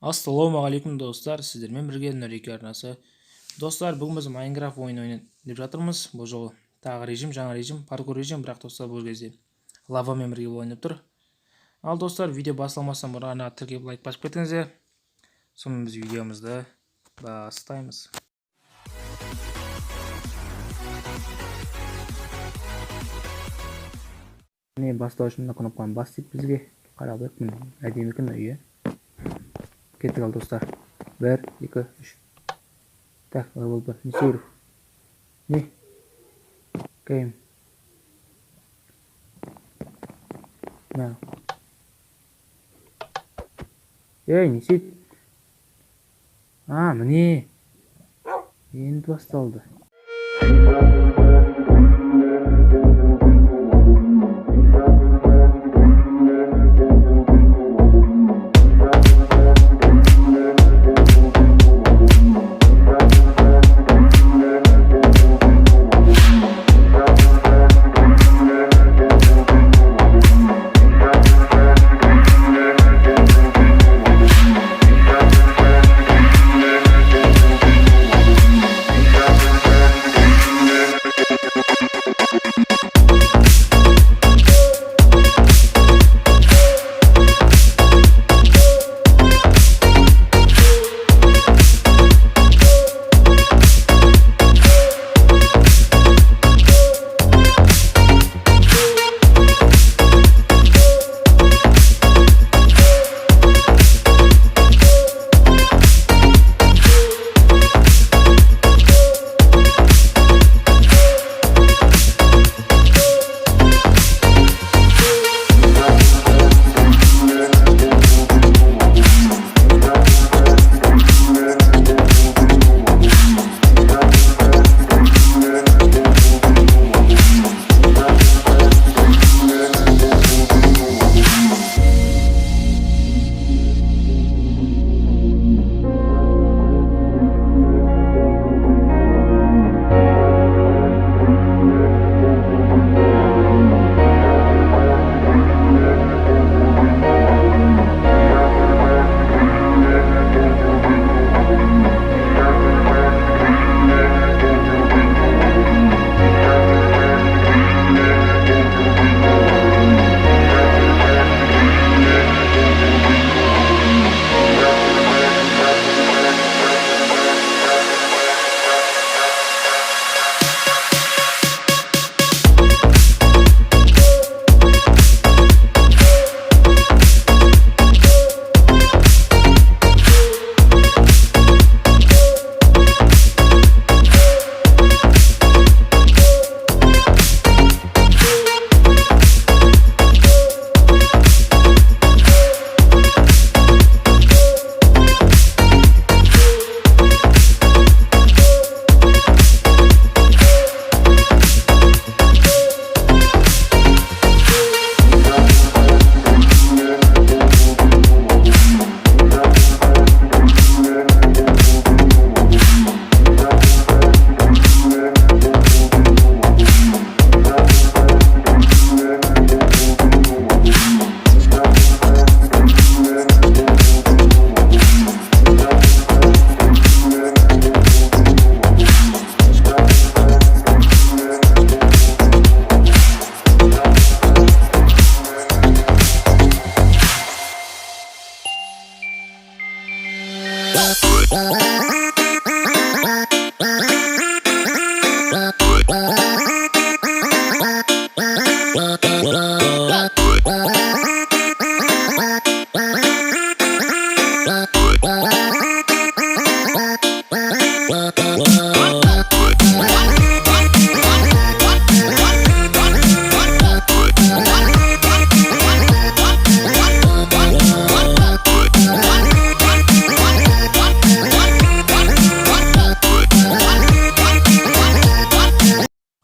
Ассалаумағалейкум достар, сіздермен бірге Нұреке арнасы. Достар, бүгін біз Майнкрафт ойын ойнап жатырмыз. Бұл жолы тағы режим, жаңа режим, паркур режим, бірақ достар бұл кезде лавамен бірге ойнап тұр. Ал достар, видео басылмастан бұрын тіркеп лайк басып кетіңіздер. Сонымен біз видеомызды бастаймыз. Міне бастау үшін мына кнопканы басып бізге қарап өтмін. Әдемі күн үйі. Кеттік ал достар. 1, 2, 3. Так, level 1. Не сүйір? Не? Game. Now. Ей, не сүйір? Міне. Енді басталды.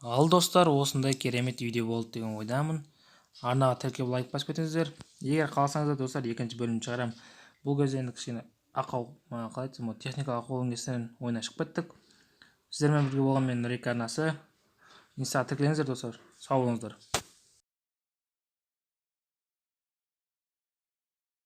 Ал достар, осындай керемет видео болды деген ойдамын. Арнаға тіркеп лайк басып кетіңіздер. Егер қаласаңыздар достар, екінші бөлім шығарамын. Бұл кезде енді кішкене ақау, қалай айтсам, техникалық ақаудың кесірінен ойына шығып кеттік. Сіздермен бірге болған мен Нұреке арнасы. Инстаға тіркеліңіздер достар. Сау болыңыздар.